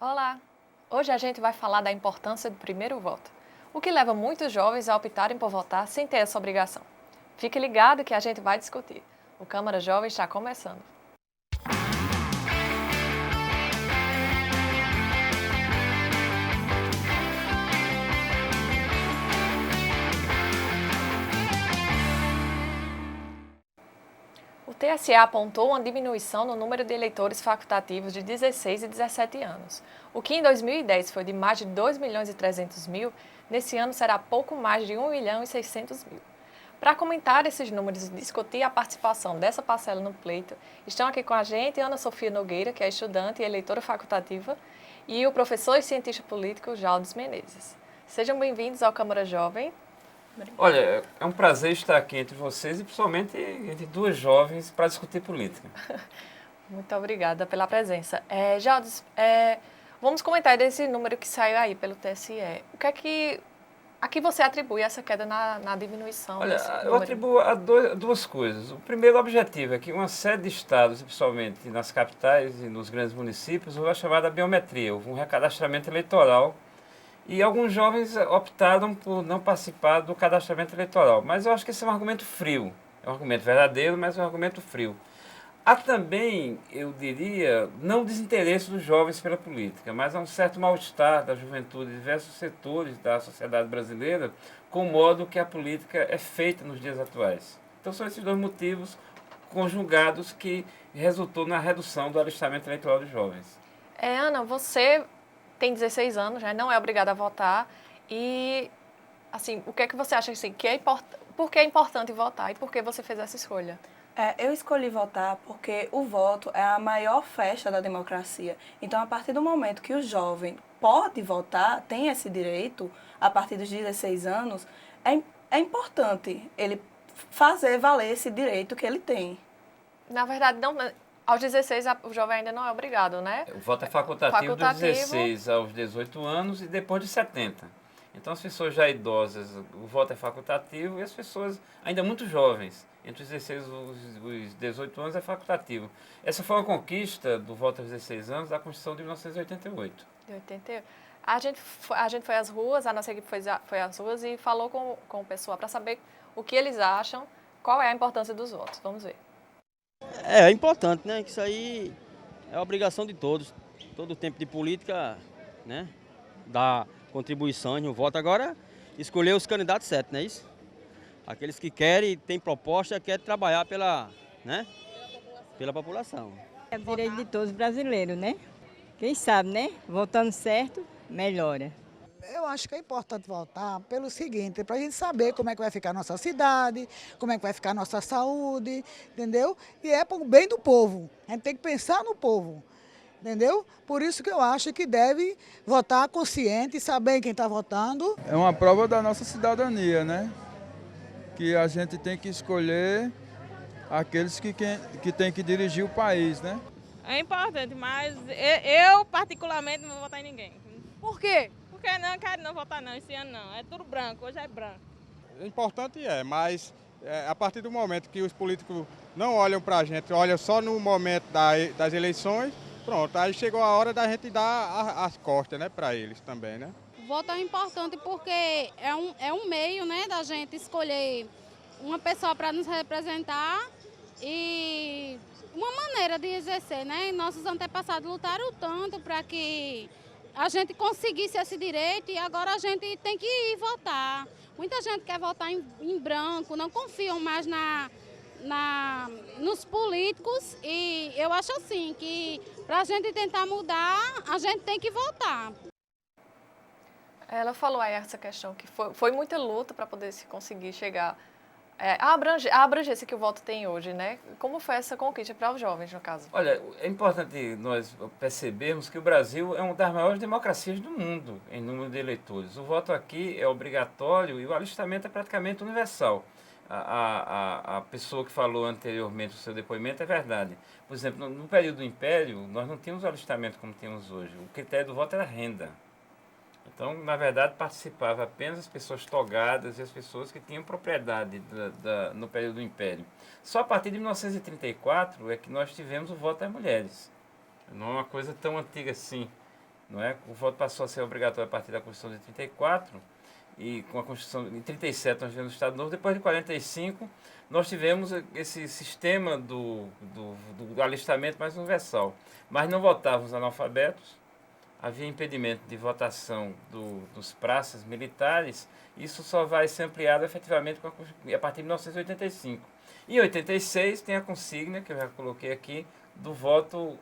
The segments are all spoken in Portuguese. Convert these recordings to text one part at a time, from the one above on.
Olá! Hoje a gente vai falar da importância do primeiro voto, o que leva muitos jovens a optarem por votar sem ter essa obrigação. Fique ligado que a gente vai discutir. O Câmara Jovem está começando. O TSE apontou uma diminuição no número de eleitores facultativos de 16 e 17 anos. O que em 2010 foi de mais de 2 milhões e 300 mil, nesse ano será pouco mais de 1 milhão e 600 mil. Para comentar esses números e discutir a participação dessa parcela no pleito, estão aqui com a gente Ana Sofia Nogueira, que é estudante e eleitora facultativa, e o professor e cientista político Jaldes Menezes. Sejam bem-vindos ao Câmara Jovem. Olha, é um prazer estar aqui entre vocês e principalmente entre duas jovens para discutir política. Muito obrigada pela presença. Jaldes, vamos comentar desse número que saiu aí pelo TSE. A que você atribui essa queda na diminuição? Olha, desse eu número? atribuo a duas coisas. O primeiro objetivo é que uma série de estados, principalmente nas capitais e nos grandes municípios, houve a chamada biometria, houve um recadastramento eleitoral. E alguns jovens optaram por não participar do cadastramento eleitoral. Mas eu acho que esse é um argumento frio. É um argumento verdadeiro, mas é um argumento frio. Há também, eu diria, não desinteresse dos jovens pela política, mas há um certo mal-estar da juventude de diversos setores da sociedade brasileira com o modo que a política é feita nos dias atuais. Então são esses dois motivos conjugados que resultou na redução do alistamento eleitoral dos jovens. Ana, você tem 16 anos, né? Não é obrigada a votar. E, assim, o que é que você acha assim, por que é importante votar e por que você fez essa escolha? Eu escolhi votar porque o voto é a maior festa da democracia. Então, a partir do momento que o jovem pode votar, tem esse direito, a partir dos 16 anos, é importante ele fazer valer esse direito que ele tem. Na verdade, não, aos 16 o jovem ainda não é obrigado, né? O voto é facultativo dos 16 aos 18 anos e depois de 70. Então, as pessoas já idosas, o voto é facultativo e as pessoas ainda muito jovens, entre os 16 e os 18 anos, é facultativo. Essa foi uma conquista do voto aos 16 anos da Constituição de 1988. De 88. A gente foi às ruas, a nossa equipe foi às ruas e falou com o pessoal para saber o que eles acham, qual é a importância dos votos. Vamos ver. É importante, né? Que isso aí é obrigação de todos. Todo tempo de política, né? Dá contribuição no voto. Agora, escolher os candidatos certos, não é isso? Aqueles que querem, têm proposta, querem trabalhar pela população. É o direito de todos os brasileiros, né? Quem sabe, né? Votando certo, melhora. Eu acho que é importante votar pelo seguinte, para a gente saber como é que vai ficar a nossa cidade, como é que vai ficar a nossa saúde, entendeu? E é para o bem do povo. A gente tem que pensar no povo, entendeu? Por isso que eu acho que deve votar consciente, saber quem está votando. É uma prova da nossa cidadania, né? Que a gente tem que escolher aqueles que têm que dirigir o país, né? É importante, mas eu particularmente não vou votar em ninguém. Por quê? Porque não quero não votar não, esse ano não. É tudo branco, hoje é branco. Importante mas a partir do momento que os políticos não olham para a gente, olham só no momento das eleições, pronto, aí chegou a hora da gente dar as costas, né, para eles também, né? O voto é importante porque é um meio, né, da gente escolher uma pessoa para nos representar e uma maneira de exercer, né? Nossos antepassados lutaram tanto para que a gente conseguisse esse direito e agora a gente tem que ir votar. Muita gente quer votar em branco, não confiam mais nos políticos e eu acho assim que para a gente tentar mudar, a gente tem que votar. Ela falou aí essa questão que foi muita luta para poder se conseguir chegar a abrangência que o voto tem hoje, né? Como foi essa conquista para os jovens, no caso? Olha, é importante nós percebermos que o Brasil é uma das maiores democracias do mundo em número de eleitores. O voto aqui é obrigatório e o alistamento é praticamente universal. A pessoa que falou anteriormente o seu depoimento é verdade. Por exemplo, no período do Império, nós não tínhamos o alistamento como temos hoje. O critério do voto era renda. Então, na verdade, participavam apenas as pessoas togadas e as pessoas que tinham propriedade no período do Império. Só a partir de 1934 é que nós tivemos o voto das mulheres. Não é uma coisa tão antiga assim. não é? O voto passou a ser obrigatório a partir da Constituição de 34, e com a Constituição de 37 nós tivemos o Estado Novo. Depois de 45 nós tivemos esse sistema do alistamento mais universal, mas não votavam os analfabetos, havia impedimento de votação dos praças militares. Isso só vai ser ampliado efetivamente a partir de 1985. Em 86 tem a consigna, que eu já coloquei aqui, do voto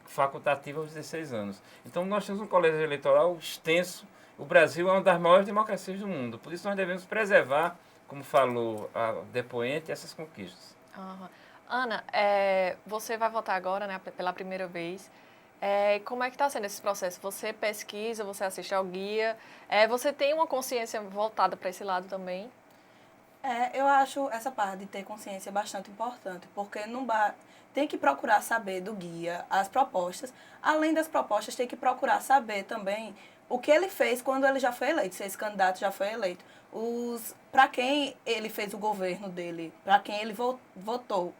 facultativo aos 16 anos. Então nós temos um colégio eleitoral extenso. O Brasil é uma das maiores democracias do mundo, por isso nós devemos preservar, como falou a depoente, essas conquistas. Uhum. Ana, você vai votar agora, né, pela primeira vez. Como é que está sendo esse processo? Você pesquisa, você assiste ao guia, você tem uma consciência voltada para esse lado também? Eu acho essa parte de ter consciência bastante importante, porque tem que procurar saber do guia as propostas. Além das propostas, tem que procurar saber também o que ele fez quando ele já foi eleito, se esse candidato já foi eleito. Para quem ele fez o governo dele, para quem ele voltou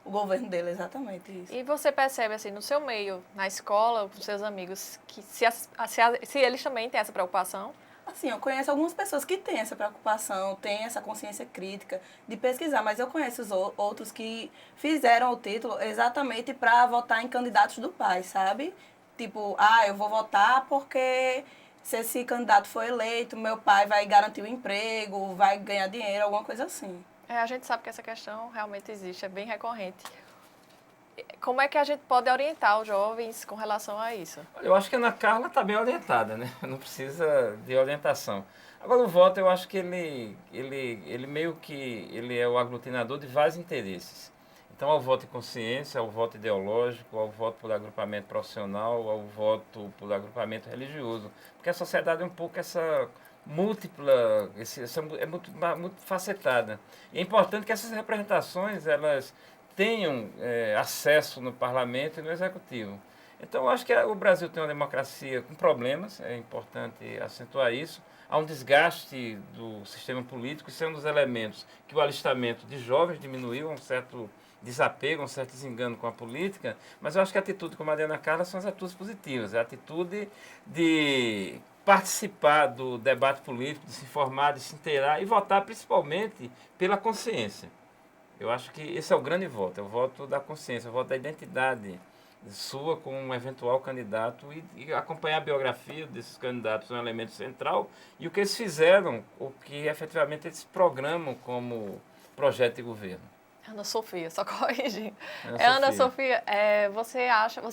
o governo dele, exatamente isso. E você percebe, assim, no seu meio, na escola, com seus amigos, que se eles também têm essa preocupação? Assim, eu conheço algumas pessoas que têm essa preocupação, têm essa consciência crítica de pesquisar, mas eu conheço outros que fizeram o título exatamente para votar em candidatos do pai, sabe? Tipo, eu vou votar porque se esse candidato for eleito, meu pai vai garantir o emprego, vai ganhar dinheiro, alguma coisa assim. A gente sabe que essa questão realmente existe, é bem recorrente. Como é que a gente pode orientar os jovens com relação a isso? Eu acho que a Ana Carla está bem orientada, né? Não precisa de orientação. Agora, o voto, eu acho que ele meio que ele é o aglutinador de vários interesses. Então, ao voto em consciência, ao voto ideológico, ao voto por agrupamento profissional, ao voto por agrupamento religioso. Porque a sociedade é um pouco essa múltipla, é muito facetada. E é importante que essas representações, elas tenham acesso no parlamento e no executivo. Então, eu acho que o Brasil tem uma democracia com problemas, é importante acentuar isso. Há um desgaste do sistema político, isso é um dos elementos que o alistamento de jovens diminuiu, um certo desapego, um certo desengano com a política, mas eu acho que a atitude como a Ana Carla são as atitudes positivas, a atitude de participar do debate político, de se informar, de se inteirar e votar principalmente pela consciência. Eu acho que esse é o grande voto, é o voto da consciência, o voto da identidade sua como um eventual candidato e acompanhar a biografia desses candidatos é um elemento central e o que eles fizeram, o que efetivamente eles programam como projeto de governo. Ana Sofia, só corrigir. Ana Sofia, você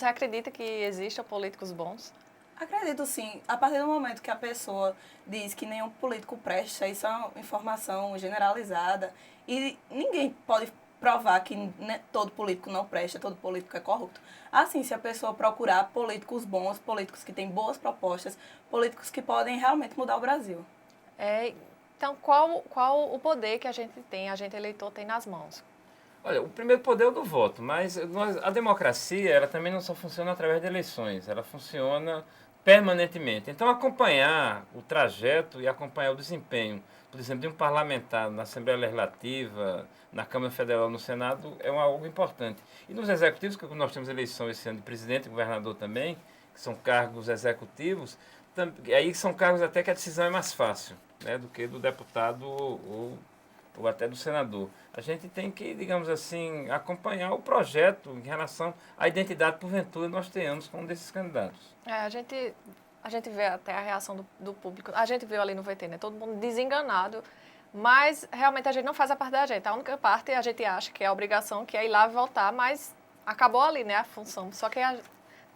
acredita que existam políticos bons? Acredito sim. A partir do momento que a pessoa diz que nenhum político presta, isso é uma informação generalizada e ninguém pode provar que todo político não presta, todo político é corrupto. Assim, se a pessoa procurar políticos bons, políticos que têm boas propostas, políticos que podem realmente mudar o Brasil. Então, qual o poder que a gente eleitor tem nas mãos? Olha, o primeiro poder é o do voto, mas a democracia ela também não só funciona através de eleições, ela funciona permanentemente. Então, acompanhar o trajeto e acompanhar o desempenho, por exemplo, de um parlamentar na Assembleia Legislativa, na Câmara Federal, no Senado, é algo importante. E nos executivos, que nós temos eleição esse ano de presidente e governador também, que são cargos executivos, aí são cargos até que a decisão é mais fácil, né, do que do deputado ou até do senador. A gente tem que, digamos assim, acompanhar o projeto em relação à identidade, porventura, nós tenhamos com um desses candidatos. A gente vê até a reação do público, a gente viu ali no VT, né? Todo mundo desenganado, mas realmente a gente não faz a parte da gente. A única parte a gente acha que é a obrigação, que é ir lá e votar, mas acabou ali, né, a função. Só que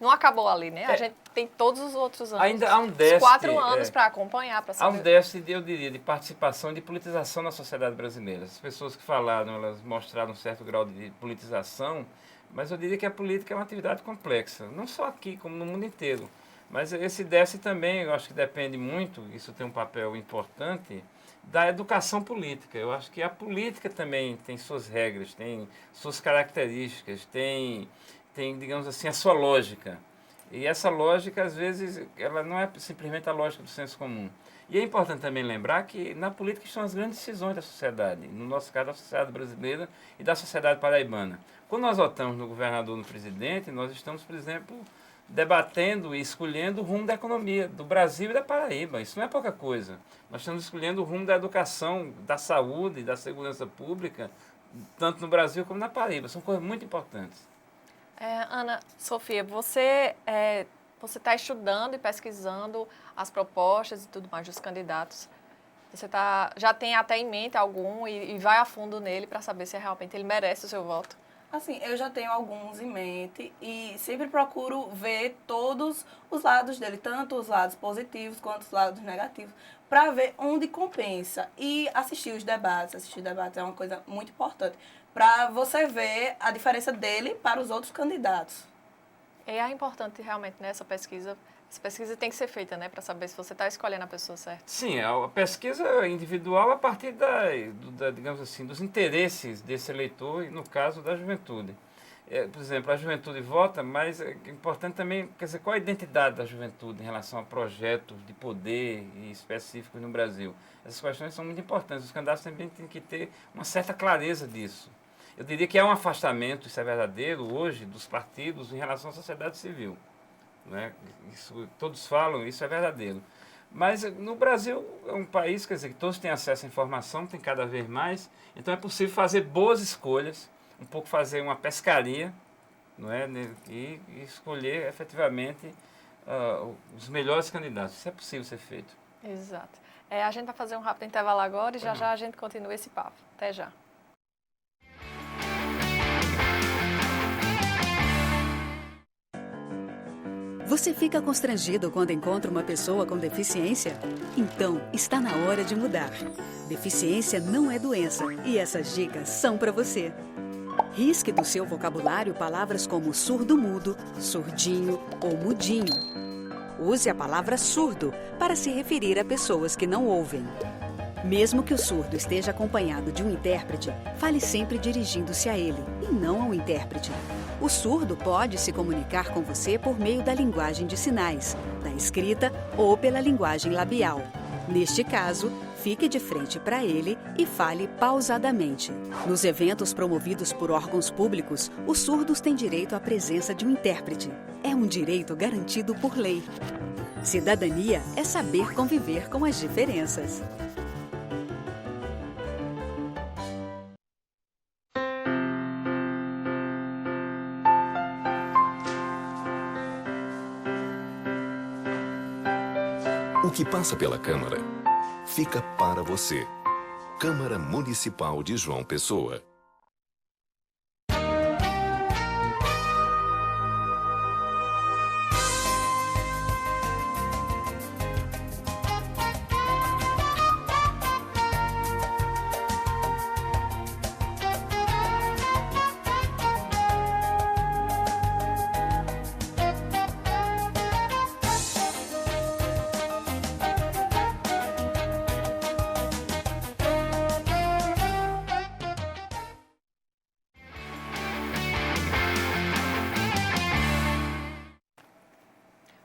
não acabou ali, né? A gente tem todos os outros anos. Ainda há um déficit. 4 anos para acompanhar, para saber. Há um déficit, eu diria, de participação e de politização na sociedade brasileira. As pessoas que falaram, elas mostraram um certo grau de politização, mas eu diria que a política é uma atividade complexa, não só aqui, como no mundo inteiro. Mas esse déficit também, eu acho que depende muito, isso tem um papel importante, da educação política. Eu acho que a política também tem suas regras, tem suas características, tem, digamos assim, a sua lógica. E essa lógica, às vezes, ela não é simplesmente a lógica do senso comum. E é importante também lembrar que na política estão as grandes decisões da sociedade, no nosso caso, da sociedade brasileira e da sociedade paraibana. Quando nós votamos no governador, no presidente, nós estamos, por exemplo, debatendo e escolhendo o rumo da economia do Brasil e da Paraíba. Isso não é pouca coisa. Nós estamos escolhendo o rumo da educação, da saúde, da segurança pública, tanto no Brasil como na Paraíba. São coisas muito importantes. Ana Sofia, você está estudando e pesquisando as propostas e tudo mais dos candidatos. Você já tem até em mente algum e vai a fundo nele para saber se realmente ele merece o seu voto? Assim, eu já tenho alguns em mente e sempre procuro ver todos os lados dele, tanto os lados positivos quanto os lados negativos, para ver onde compensa. E assistir os debates. Assistir debates é uma coisa muito importante, para você ver a diferença dele para os outros candidatos. É importante realmente nessa pesquisa. Essa pesquisa tem que ser feita, né, para saber se você está escolhendo a pessoa certa. Sim, a pesquisa individual a partir digamos assim, dos interesses desse eleitor e, no caso, da juventude. Por exemplo, a juventude vota, mas é importante também, quer dizer, qual a identidade da juventude em relação a projetos de poder específicos no Brasil. Essas questões são muito importantes. Os candidatos também têm que ter uma certa clareza disso. Eu diria que há um afastamento, isso é verdadeiro, hoje, dos partidos em relação à sociedade civil. Né? Isso, todos falam, isso é verdadeiro. Mas no Brasil é um país, quer dizer, que todos têm acesso à informação, tem cada vez mais, então é possível fazer boas escolhas, um pouco fazer uma pescaria, não é? E escolher efetivamente os melhores candidatos. Isso é possível ser feito. Exato. A gente vai fazer um rápido intervalo agora e já a gente continua esse papo. Até já. Você fica constrangido quando encontra uma pessoa com deficiência? Então, está na hora de mudar. Deficiência não é doença e essas dicas são para você. Risque do seu vocabulário palavras como surdo-mudo, surdinho ou mudinho. Use a palavra surdo para se referir a pessoas que não ouvem. Mesmo que o surdo esteja acompanhado de um intérprete, fale sempre dirigindo-se a ele e não ao intérprete. O surdo pode se comunicar com você por meio da linguagem de sinais, da escrita ou pela linguagem labial. Neste caso, fique de frente para ele e fale pausadamente. Nos eventos promovidos por órgãos públicos, os surdos têm direito à presença de um intérprete. É um direito garantido por lei. Cidadania é saber conviver com as diferenças. O que passa pela Câmara fica para você. Câmara Municipal de João Pessoa.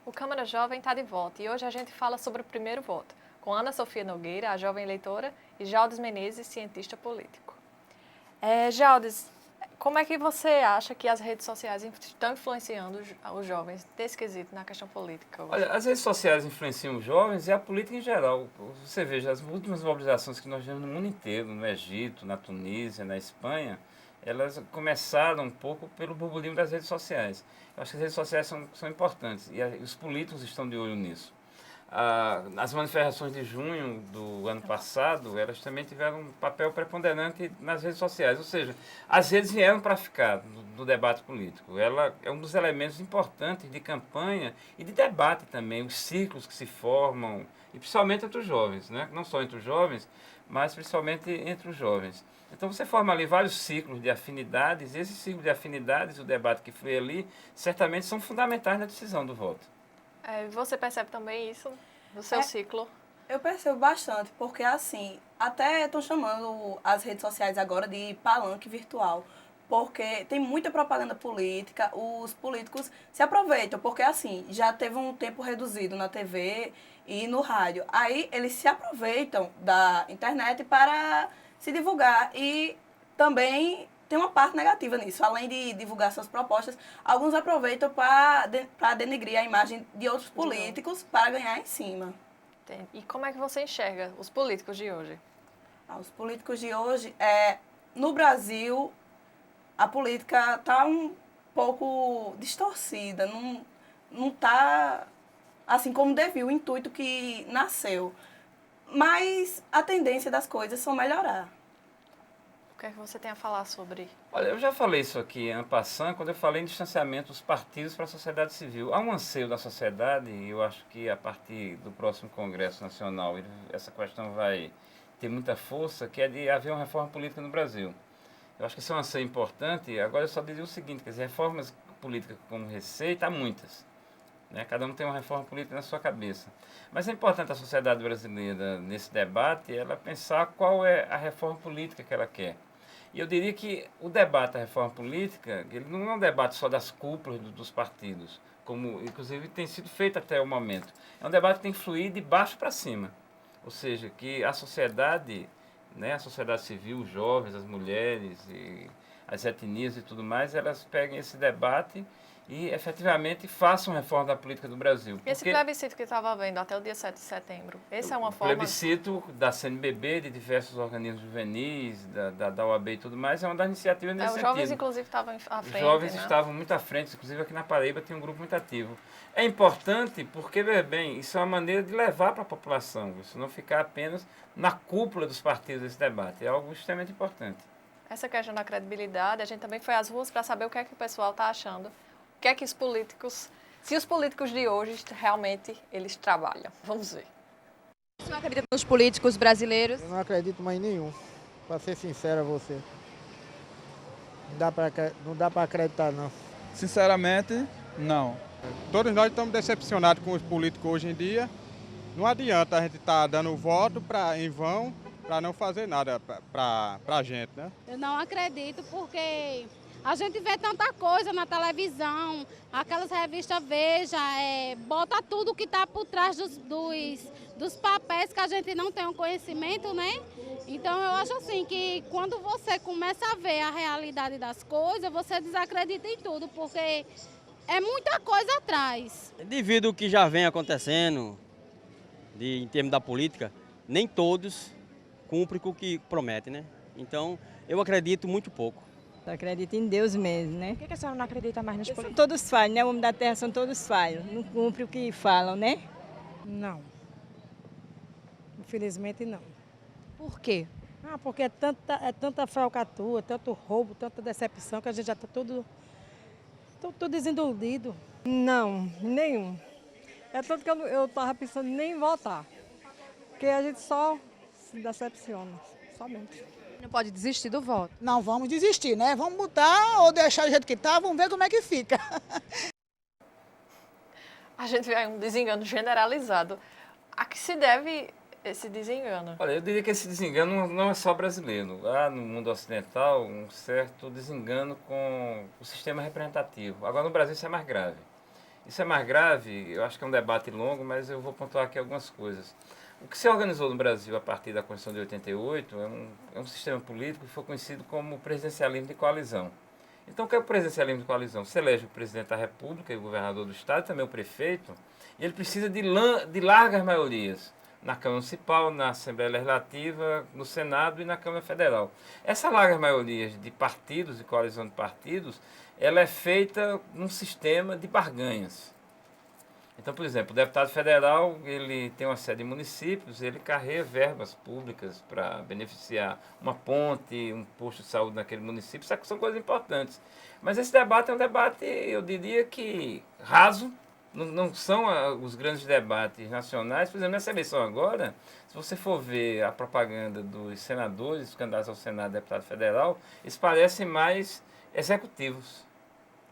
O Câmara Jovem está de volta e hoje a gente fala sobre o primeiro voto, com Ana Sofia Nogueira, a jovem eleitora, e Jaldes Menezes, cientista político. Jaldes, como é que você acha que as redes sociais estão influenciando os jovens desse quesito na questão política hoje? Olha, as redes sociais influenciam os jovens e a política em geral. Você veja, as últimas mobilizações que nós vemos no mundo inteiro, no Egito, na Tunísia, na Espanha, elas começaram um pouco pelo burburinho das redes sociais. Eu acho que as redes sociais são importantes e os políticos estão de olho nisso. As manifestações de junho do ano passado, elas também tiveram um papel preponderante nas redes sociais. Ou seja, as redes vieram para ficar no debate político. Ela é um dos elementos importantes de campanha e de debate também, os ciclos que se formam, e principalmente entre os jovens, né? Não só entre os jovens, mas principalmente entre os jovens. Então você forma ali vários ciclos de afinidades, e esses ciclos de afinidades, o debate que foi ali, certamente são fundamentais na decisão do voto. Você percebe também isso no seu ciclo? Eu percebo bastante, porque assim, até estão chamando as redes sociais agora de palanque virtual, porque tem muita propaganda política, os políticos se aproveitam, porque assim, já teve um tempo reduzido na TV e no rádio. Aí eles se aproveitam da internet para se divulgar e também tem uma parte negativa nisso. Além de divulgar suas propostas, alguns aproveitam para denegrir a imagem de outros políticos para ganhar em cima. E como é que você enxerga os políticos de hoje? Os políticos de hoje, no Brasil, a política está um pouco distorcida, não está assim como devia, o intuito que nasceu. Mas a tendência das coisas são melhorar. O que é que você tem a falar sobre? Olha, eu já falei isso aqui en passant, quando eu falei em distanciamento dos partidos para a sociedade civil. Há um anseio da sociedade, e eu acho que a partir do próximo Congresso Nacional essa questão vai ter muita força, que é de haver uma reforma política no Brasil. Eu acho que isso é um anseio importante. Agora eu só diria o seguinte, quer dizer, reformas políticas como receita, há muitas. Né? Cada um tem uma reforma política na sua cabeça. Mas é importante a sociedade brasileira, nesse debate, ela pensar qual é a reforma política que ela quer. E eu diria que o debate da reforma política, ele não é um debate só das cúpulas dos partidos, como inclusive tem sido feito até o momento. É um debate que tem que fluir de baixo para cima. Ou seja, que a sociedade, né, a sociedade civil, os jovens, as mulheres, e as etnias e tudo mais, elas peguem esse debate e efetivamente façam reforma da política do Brasil. Esse plebiscito que estava vendo até o dia 7 de setembro, essa é uma forma... O plebiscito da CNBB, de diversos organismos juvenis, da OAB e tudo mais, é uma das iniciativas nesse sentido. Os jovens, inclusive, estavam à frente. Os jovens, né, estavam muito à frente, inclusive aqui na Paraíba tem um grupo muito ativo. É importante porque, veja bem, isso é uma maneira de levar para a população, isso não ficar apenas na cúpula dos partidos desse debate, é algo extremamente importante. Essa questão da credibilidade, a gente também foi às ruas para saber o que é que o pessoal está achando. O que é que os políticos, se os políticos de hoje realmente eles trabalham. Vamos ver. Você não acredita nos políticos brasileiros? Eu não acredito mais em nenhum, para ser sincero a você. Não dá para acreditar, não. Sinceramente, não. Todos nós estamos decepcionados com os políticos hoje em dia. Não adianta a gente estar dando voto em vão para não fazer nada para a gente, né? Eu não acredito porque... A gente vê tanta coisa na televisão, aquelas revistas Veja, bota tudo que está por trás dos papéis que a gente não tem o conhecimento, né? Então eu acho assim que quando você começa a ver a realidade das coisas, você desacredita em tudo, porque é muita coisa atrás. Devido ao que já vem acontecendo em termos da política, nem todos cumprem com o que prometem, né? Então eu acredito muito pouco. Eu acredito em Deus mesmo, né? Por que a senhora não acredita mais nos políticos? Todos falham, né? O homem da terra são todos falhos. Não cumprem o que falam, né? Não. Infelizmente não. Por quê? Porque é tanta falcatrua, tanto roubo, tanta decepção que a gente já está tudo desiludido. Não, nenhum. É tanto que eu estava pensando nem em votar. Porque a gente só se decepciona, somente. Não pode desistir do voto. Não vamos desistir, né? Vamos botar ou deixar do jeito que está, vamos ver como é que fica. A gente vê um desengano generalizado. A que se deve esse desengano? Olha, eu diria que esse desengano não é só brasileiro. Há no mundo ocidental um certo desengano com o sistema representativo. Agora no Brasil isso é mais grave. Isso é mais grave, eu acho que é um debate longo, mas eu vou pontuar aqui algumas coisas. O que se organizou no Brasil a partir da Constituição de 88 é um sistema político que foi conhecido como presidencialismo de coalizão. Então, o que é o presidencialismo de coalizão? Você elege o presidente da República e o governador do Estado, também o prefeito, e ele precisa de largas maiorias na Câmara Municipal, na Assembleia Legislativa, no Senado e na Câmara Federal. Essa larga maioria de partidos, de coalizão de partidos, ela é feita num sistema de barganhas. Então, por exemplo, o deputado federal, ele tem uma série de municípios, ele carrega verbas públicas para beneficiar uma ponte, um posto de saúde naquele município, isso são coisas importantes. Mas esse debate é um debate, eu diria que raso, não são os grandes debates nacionais. Por exemplo, nessa eleição agora, se você for ver a propaganda dos senadores, os candidatos ao Senado e deputado federal, eles parecem mais executivos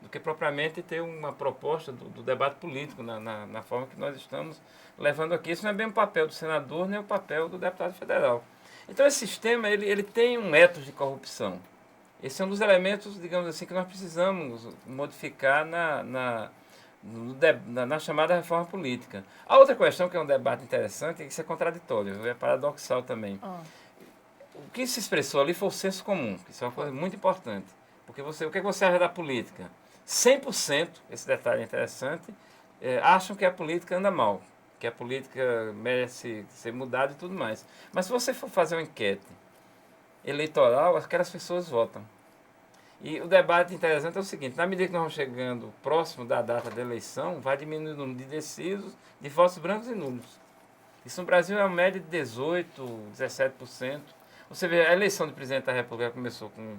do que propriamente ter uma proposta do debate político na forma que nós estamos levando aqui. Isso não é bem o papel do senador, nem o papel do deputado federal. Então esse sistema ele tem um ethos de corrupção. Esse é um dos elementos, digamos assim, que nós precisamos modificar na chamada reforma política. A outra questão, que é um debate interessante, é que isso é contraditório, é paradoxal também. o que se expressou ali foi o senso comum, que isso é uma coisa muito importante. Porque o que você acha da política? 100%, esse detalhe é interessante, acham que a política anda mal, que a política merece ser mudada e tudo mais. Mas se você for fazer uma enquete eleitoral, aquelas pessoas votam. E o debate interessante é o seguinte, na medida que nós vamos chegando próximo da data da eleição, vai diminuindo o número de indecisos, de votos brancos e nulos. Isso no Brasil é uma média de 18%, 17%. Você vê, a eleição do presidente da República começou com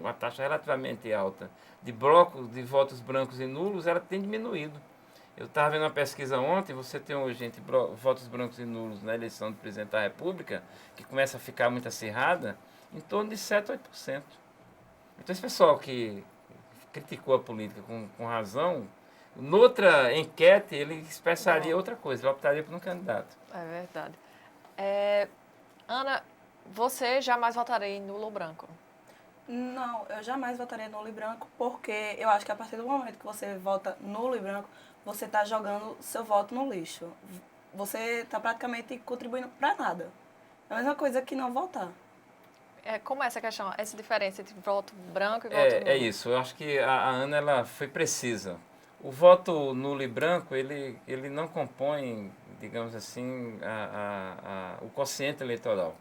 uma taxa relativamente alta de blocos de votos brancos e nulos, ela tem diminuído. Eu estava vendo uma pesquisa ontem, você tem hoje entre votos brancos e nulos na eleição do presidente da República, que começa a ficar muito acirrada, em torno de 7% a 8%. Então esse pessoal que criticou a política com razão, noutra enquete ele expressaria outra coisa, ele optaria por um candidato. É verdade. Ana, você jamais votaria em nulo ou branco? Não, eu jamais votaria nulo e branco, porque eu acho que a partir do momento que você vota nulo e branco, você está jogando seu voto no lixo. Você está praticamente contribuindo para nada. É a mesma coisa que não votar. Como é essa questão, essa diferença entre voto branco e voto nulo? É isso, eu acho que a Ana ela foi precisa. O voto nulo e branco, ele não compõe, digamos assim, o quociente eleitoral.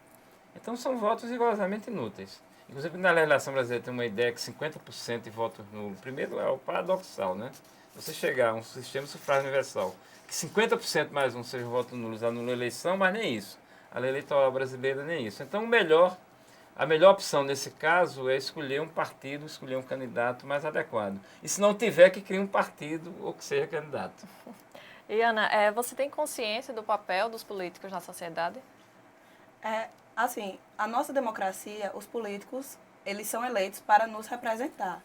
Então são votos rigorosamente inúteis. Inclusive na legislação brasileira tem uma ideia que 50% de votos nulos. Primeiro é o paradoxal, né? Você chegar a um sistema de sufrágio universal, que 50% mais um seja voto nulo, anula a eleição, mas nem isso. A lei eleitoral brasileira nem isso. Então a melhor opção nesse caso é escolher um partido, escolher um candidato mais adequado. E se não tiver, que crie um partido ou que seja candidato. E Ana, você tem consciência do papel dos políticos na sociedade? Assim, a nossa democracia, os políticos, eles são eleitos para nos representar.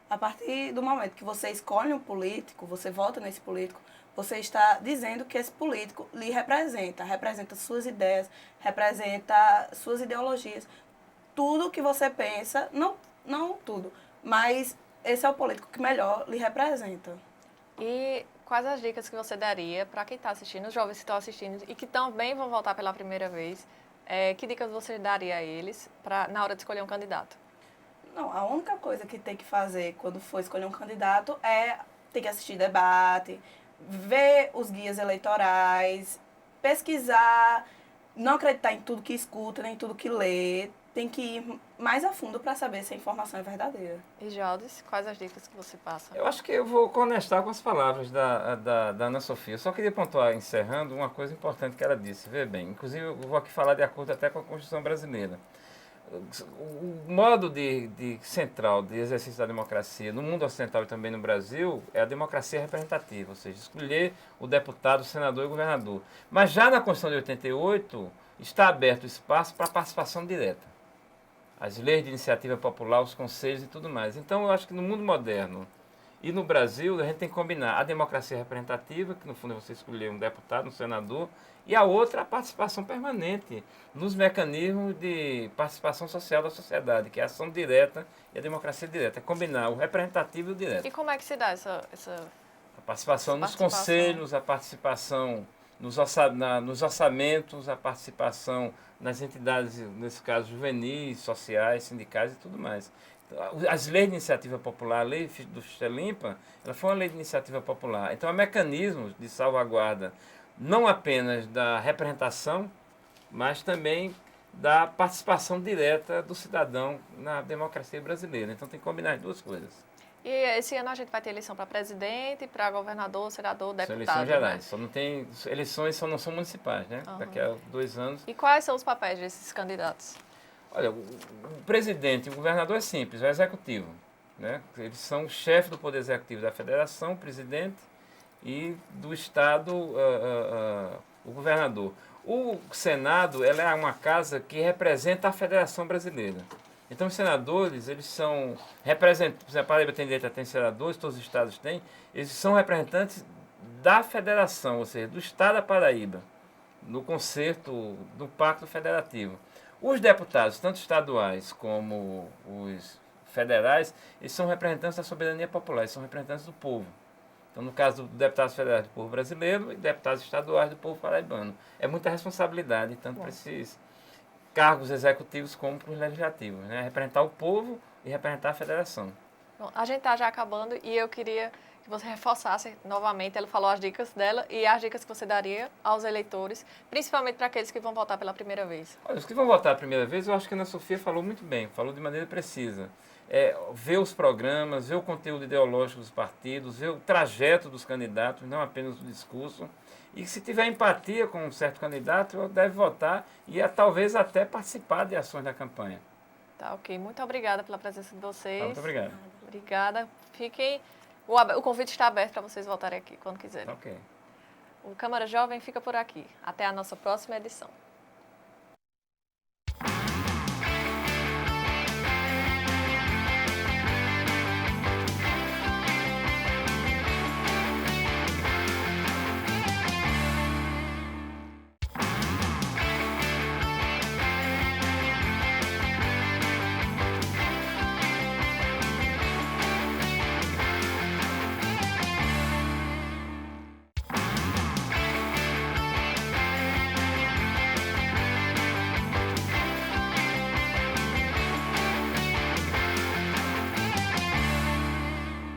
A partir do momento que você escolhe um político, você vota nesse político, você está dizendo que esse político lhe representa suas ideias, representa suas ideologias. Tudo que você pensa, não tudo, mas esse é o político que melhor lhe representa. E quais as dicas que você daria para quem está assistindo, os jovens que estão assistindo e que também vão votar pela primeira vez? Que dicas você daria a eles na hora de escolher um candidato? Não, a única coisa que tem que fazer quando for escolher um candidato é ter que assistir debate, ver os guias eleitorais, pesquisar, não acreditar em tudo que escuta, nem tudo que lê. Tem que ir mais a fundo para saber se a informação é verdadeira. E Jaldes, quais as dicas que você passa? Eu acho que eu vou conectar com as palavras da Ana Sofia. Eu só queria pontuar, encerrando, uma coisa importante que ela disse. Vê bem, inclusive eu vou aqui falar de acordo até com a Constituição brasileira. O modo central de exercício da democracia no mundo ocidental e também no Brasil é a democracia representativa, ou seja, escolher o deputado, o senador e o governador. Mas já na Constituição de 88 está aberto o espaço para a participação direta. As leis de iniciativa popular, os conselhos e tudo mais. Então, eu acho que no mundo moderno e no Brasil, a gente tem que combinar a democracia representativa, que no fundo é você escolher um deputado, um senador, e a outra, a participação permanente nos mecanismos de participação social da sociedade, que é a ação direta e a democracia direta. É combinar o representativo e o direto. E como é que se dá essa A participação nos conselhos, a participação nos orçamentos, a participação nas entidades, nesse caso, juvenis, sociais, sindicais e tudo mais. As leis de iniciativa popular, a lei do Ficha Limpa, ela foi uma lei de iniciativa popular. Então, há mecanismos de salvaguarda, não apenas da representação, mas também da participação direta do cidadão na democracia brasileira. Então, tem que combinar as duas coisas. E esse ano a gente vai ter eleição para presidente, para governador, senador, deputado. São eleições gerais, né? só não tem eleições, só não são municipais, né? Daqui a 2 anos. E quais são os papéis desses candidatos? Olha, o presidente e o governador é simples, é o executivo, né? Eles são o chefe do poder executivo da federação, o presidente, e do estado, o governador. O Senado, ela é uma casa que representa a Federação Brasileira. Então, os senadores, eles são representantes, por exemplo, a Paraíba tem direito a ter senadores, todos os estados têm, eles são representantes da federação, ou seja, do estado da Paraíba, no concerto do Pacto Federativo. Os deputados, tanto estaduais como os federais, eles são representantes da soberania popular, eles são representantes do povo. Então, no caso do deputados federais do povo brasileiro e deputados estaduais do povo paraibano. É muita responsabilidade, tanto para esses cargos executivos como para os legislativos, né? Representar o povo e representar a federação. Bom, a gente está já acabando e eu queria que você reforçasse novamente, ela falou as dicas dela e as dicas que você daria aos eleitores, principalmente para aqueles que vão votar pela primeira vez. Olha, os que vão votar a primeira vez, eu acho que a Ana Sofia falou muito bem, falou de maneira precisa. Ver os programas, ver o conteúdo ideológico dos partidos, ver o trajeto dos candidatos, não apenas o discurso. E se tiver empatia com um certo candidato, deve votar e talvez até participar de ações da campanha. Tá, ok. Muito obrigada pela presença de vocês. Tá, muito obrigado. Obrigada. Fiquem... O convite está aberto para vocês voltarem aqui quando quiserem. Ok. O Câmara Jovem fica por aqui. Até a nossa próxima edição.